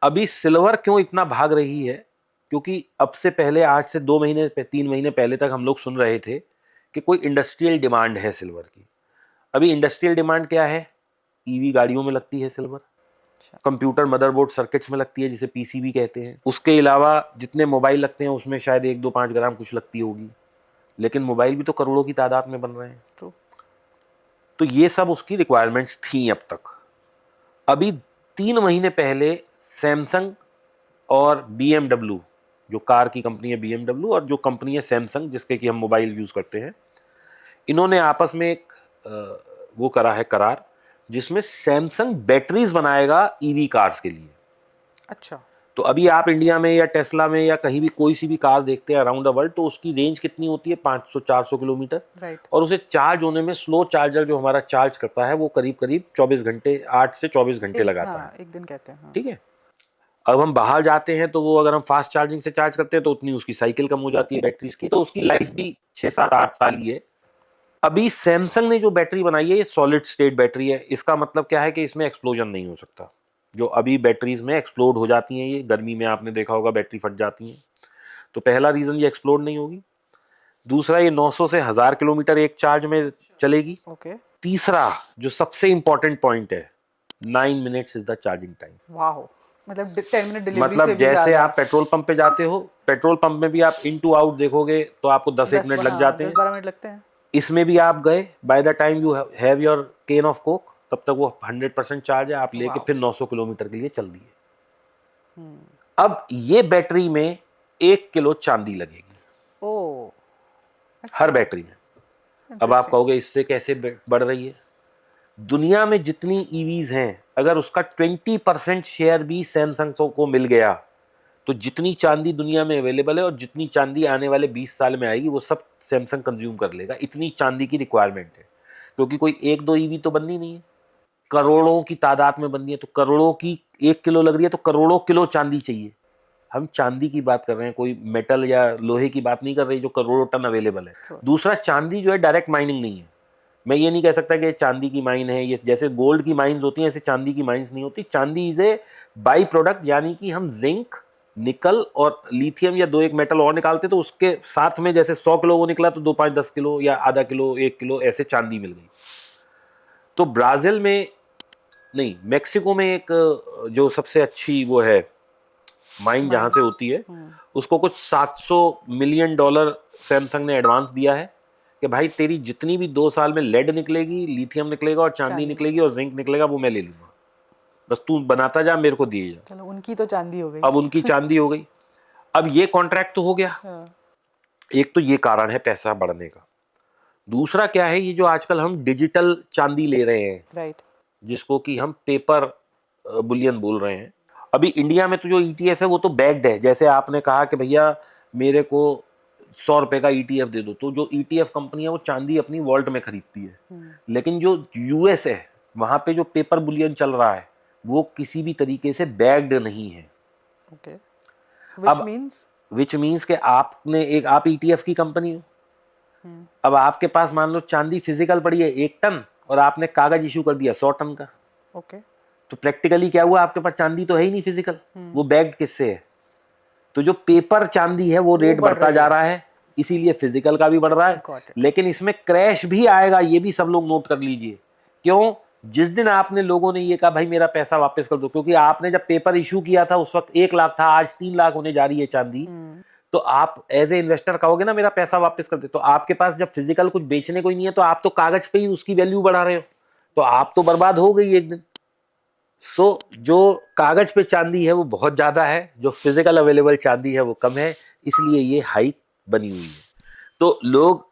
अभी सिल्वर क्यों इतना भाग रही है? क्योंकि अब से पहले, आज से 2 महीने 3 महीने पहले तक हम लोग सुन रहे थे कि कोई इंडस्ट्रियल डिमांड है सिल्वर की। अभी इंडस्ट्रियल डिमांड क्या है? ईवी गाड़ियों में लगती है सिल्वर, अच्छा। कंप्यूटर मदरबोर्ड सर्किट्स में लगती है जिसे पीसीबी कहते हैं। उसके अलावा जितने मोबाइल लगते हैं उसमें शायद 1 2 5 ग्राम कुछ लगती होगी, लेकिन मोबाइल भी तो करोड़ों की तादाद में बन रहे हैं। ट्रू। तो ये सब उसकी रिक्वायरमेंट्स थी अब तक। अभी 3 महीने पहले सैमसंग और बीएमडब्ल्यू, जो कार की कंपनी है बीएमडब्ल्यू, और जो कंपनी है सैमसंग जिसके कि हम मोबाइल यूज करते हैं, इन्होंने आपस में एक वो करा है करार, जिसमें सैमसंग बैटरीज बनाएगा ईवी कार्स के लिए। अच्छा। तो अभी आप इंडिया में या टेस्ला में या कहीं भी कोई सी भी कार देखते हैं अराउंड द वर्ल्ड, तो उसकी रेंज कितनी होती है? 500 400 किलोमीटर। राइट। और उसे चार्ज होने में, स्लो चार्जर जो हमारा चार्ज करता है, वो करीब करीब 24 घंटे, 8 से 24 घंटे एक, लगाता है। हाँ, एक दिन कहते हैं, हाँ। ठीक है। अब हम बाहर जाते हैं तो वो, अगर हम फास्ट चार्जिंग से चार्ज करते हैं तो उतनी उसकी साइकिल कम हो जाती है बैटरीज की, तो उसकी लाइफ भी 6 7 8 साल ही है। अभी सैमसंग ने जो बैटरी बनाई है ये सॉलिड स्टेट बैटरी है। इसका मतलब क्या है कि इसमें एक्सप्लोजन नहीं हो सकता। जो अभी बैटरीज में एक्सप्लोड हो जाती हैं, ये गर्मी में आपने देखा होगा बैटरी फट जाती हैं, तो पहला रीजन ये एक्सप्लोड नहीं होगी। दूसरा, ये 900 से 1000 किलोमीटर एक चार्ज में चलेगी। ओके। तीसरा, जो सबसे इंपॉर्टेंट पॉइंट है, 9 minutes is the charging time. वाह, मतलब 10 मिनट डिलीवरी से मतलब भी जैसे ज्यादा। आप पेट्रोल पंप पे जाते हो, पेट्रोल पंप में भी आप इन टू आउट देखोगे तो आपको 10 1 मिनट लग हाँ, जाते हैं। 10 12 मिनट लगते हैं। इसमें भी आप गए, by the time you have your can of Coke, तब तक वो 100% चार्ज है, आप लेके वाह। फिर 900 किलोमीटर के लिए चल दिए। अब ये बैटरी में 1 किलो चांदी लगेगी, ओ। हर अच्छा। बैटरी में। अब आप इंटरेस्टिंग। कहोगे इससे कैसे बढ़ रही है? दुनिया में जितनी ईवीज हैं, अगर उसका 20% शेयर भी सैमसंग को मिल गया, तो जितनी चांदी दुनिया में अवेलेबल है और जितनी चांदी आने वाले 20 साल में आएगी, वो सब सैमसंग कंज्यूम कर लेगा। इतनी चांदी की रिक्वायरमेंट है, क्योंकि कोई 1 2 ईवी तो बननी नहीं है, करोड़ों की तादाद में बननी है। तो करोड़ों की 1 किलो लग रही है, तो करोड़ों किलो चांदी चाहिए। हम चांदी की बात कर रहे हैं, कोई मेटल या लोहे की बात नहीं कर रहे, जो करोड़ों टन अवेलेबल है। True. दूसरा, चांदी जो है डायरेक्ट माइनिंग नहीं है। मैं ये नहीं कह सकता कि चांदी की माइन है, ये जैसे गोल्ड की माइंस होती हैं ऐसे चांदी की माइंस नहीं होती। चांदी इज ए बाई प्रोडक्ट, यानी कि हम जिंक, निकल और लिथियम या 2 1 मेटल और निकालते, तो उसके साथ में जैसे 100 किलो वो निकला, तो 2 5 10 किलो या आधा किलो 1 किलो ऐसे चांदी मिल गई। तो ब्राजील में, नहीं, मेक्सिको में एक जो सबसे अच्छी वो है माइन जहां माइन। से होती है, उसको कुछ $700 मिलियन सैमसंग ने एडवांस दिया है कि भाई तेरी जितनी भी 2 साल में लेड निकलेगी, लिथियम निकलेगा और चांदी चांदी। निकलेगी और जिंक निकलेगा, वो मैं ले लूंगा, बस तू बनाता जा, मेरे को दिए जा। चलो, उनकी तो चांदी हो गई। अब उनकी चांदी हो गई। अब ये कॉन्ट्रैक्ट तो हो गया। हाँ। एक तो ये कारण है पैसा बढ़ने का। दूसरा क्या है, ये जो आजकल हम डिजिटल चांदी ले रहे हैं, राइट। जिसको कि हम पेपर बुलियन बोल रहे हैं। अभी इंडिया में तो जो ईटीएफ है वो तो बैग्ड है। जैसे आपने कहा कि भैया मेरे को 100 रुपए का ईटीएफ दे दो, तो जो ईटीएफ कंपनी है वो चांदी अपनी वॉल्ट में खरीदती है। लेकिन जो यूएस है, वहां पे जो पेपर बुलियन चल रहा है, वो किसी भी तरीके से बैग्ड नहीं है। ओके। विच अब मीन्स। विच मीन्स कि आपने एक, आप ईटीएफ की कंपनी हो, अब आपके पास मान लो चांदी फिजिकल पड़ी है 1 टन, और आपने कागज इशू कर दिया 100 टन का, ओके। तो प्रैक्टिकली क्या हुआ, आपके पास चांदी तो है ही नहीं फिजिकल, वो बैग्ड किससे है? तो जो पेपर चांदी है वो वो रेट बढ़ बढ़ता रही जा है। रहा है, इसीलिए फिजिकल का भी बढ़ रहा है। Got it. लेकिन इसमें क्रैश भी आएगा, ये भी सब लोग नोट कर लीजिए। क्यों? जिस दिन आपने, लोगों ने ये कहा भाई मेरा पैसा वापस कर दो, क्योंकि आपने जब पेपर इशू किया था उस वक्त 1 लाख था, आज 3 लाख होने जा रही है चांदी, तो आप एज ए इन्वेस्टर कहोगे ना मेरा पैसा वापस कर दे, तो आपके पास जब फिजिकल कुछ बेचने को ही नहीं है, तो आप तो कागज पे ही उसकी वैल्यू बढ़ा रहे हो, तो आप तो बर्बाद हो गई एक दिन। सो जो कागज पे चांदी है वो बहुत ज्यादा है, जो फिजिकल अवेलेबल चांदी है वो कम है, इसलिए ये हाइक बनी हुई है। तो लोग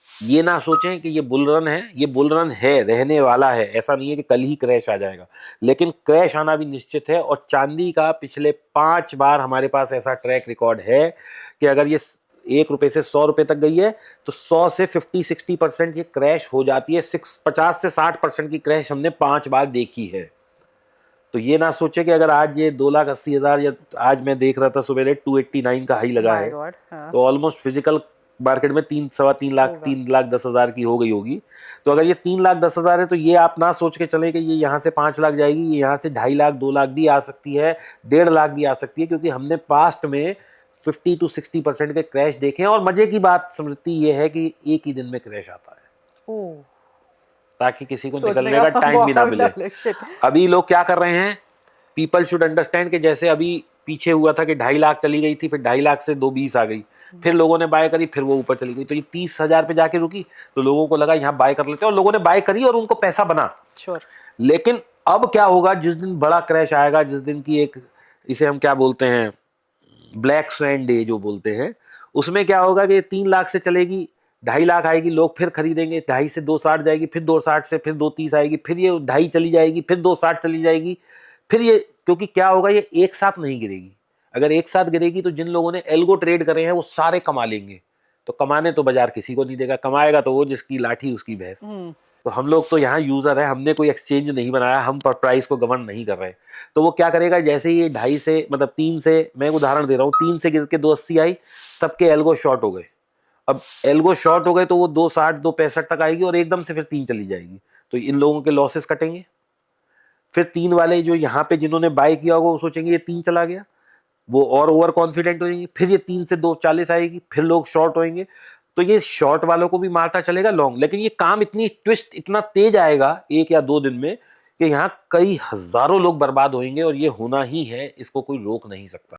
ये ना सोचें कि ये बुल रन है, ये बुल रन है, रहने वाला है। ऐसा नहीं है कि कल ही क्रैश आ जाएगा, लेकिन क्रैश आना भी निश्चित है। और चांदी का पिछले 5 बार हमारे पास ऐसा ट्रैक रिकॉर्ड है कि अगर ये 1 रुपए से 100 रुपए तक गई है, तो 100 से 50 60% ये क्रैश हो जाती है। 50 से 60% की क्रैश हमने 5 बार देखी है। तो ये ना सोचे कि अगर आज ये 2,80,000, या आज मैं देख रहा था सुबह 289 का हाई लगा माय है, गॉड, हाँ। तो ऑलमोस्ट फिजिकल मार्केट में 3-3.25 लाख, 3,10,000 की हो गई होगी। तो अगर ये 3,10,000 है तो ये आप ना सोच के चले कि ये यहाँ से 5 लाख जाएगी, ये यहाँ से 2.5 लाख, 2 लाख भी आ सकती है, 1.5 लाख भी आ सकती है, क्योंकि हमने पास्ट में 50 to 60% के क्रैश देखे हैं। और मजे की बात स्मृति ये है कि एक ही दिन में क्रैश आता है, ओह, ताकि किसी को सोचने निकलने का टाइम भी ना मौका मिले। shit। अभी लोग क्या कर रहे हैं, पीपल शुड अंडरस्टैंड कि जैसे अभी पीछे हुआ था कि 2.5 लाख चली गई थी, फिर 2.5 लाख से 2.20 आ गई, फिर लोगों ने बाय करी, फिर वो ऊपर चली गई, तो ये 30,000 पे जाके रुकी, तो लोगों को लगा यहाँ बाय कर लेते हैं, और लोगों ने बाय करी और उनको पैसा बना। श्योर। लेकिन अब क्या होगा, जिस दिन बड़ा क्रैश आएगा, जिस दिन की एक, इसे हम क्या बोलते हैं, ब्लैक स्वैन डे जो बोलते हैं, उसमें क्या होगा कि 3 लाख से चलेगी, 2.5 लाख आएगी, लोग फिर खरीदेंगे, 2.5 से 2.60 जाएगी, फिर 2.60 से फिर 2.30 आएगी, फिर ये 2.5 चली जाएगी, फिर 2.60 चली जाएगी, फिर ये, क्योंकि क्या होगा, ये एक साथ नहीं गिरेगी। अगर एक साथ गिरेगी तो जिन लोगों ने एल्गो ट्रेड करे हैं वो सारे कमा लेंगे, तो कमाने तो बाजार किसी को नहीं देगा, कमाएगा तो वो जिसकी लाठी उसकी भैंस। तो हम लोग तो यहाँ यूजर है, हमने कोई एक्सचेंज नहीं बनाया, हम पर प्राइस को गवर्न नहीं कर रहे। तो वो क्या करेगा, जैसे ही 2.5 से, मतलब 3 से, मैं एक उदाहरण दे रहा हूँ, 3 से गिर के 2.80 आई, सबके एल्गो शॉर्ट हो गए। अब एल्गो शॉर्ट हो गए तो वो 2.60, 2.65 तक आएगी, और एकदम से फिर 3 चली जाएगी, तो इन लोगों के लॉसेस कटेंगे। फिर 3 वाले जो यहाँ पे जिन्होंने बाय किया होगा वो सोचेंगे ये 3 चला गया, वो और ओवर कॉन्फिडेंट हो जाएंगे, फिर ये 3 से 2.40 आएगी, फिर लोग शॉर्ट होंगे, तो ये शॉर्ट वालों को भी मारता चलेगा लॉन्ग। लेकिन ये काम इतनी ट्विस्ट, इतना तेज आएगा 1 या 2 दिन में, कि यहाँ कई हजारों लोग बर्बाद होंगे, और ये होना ही है, इसको कोई रोक नहीं सकता।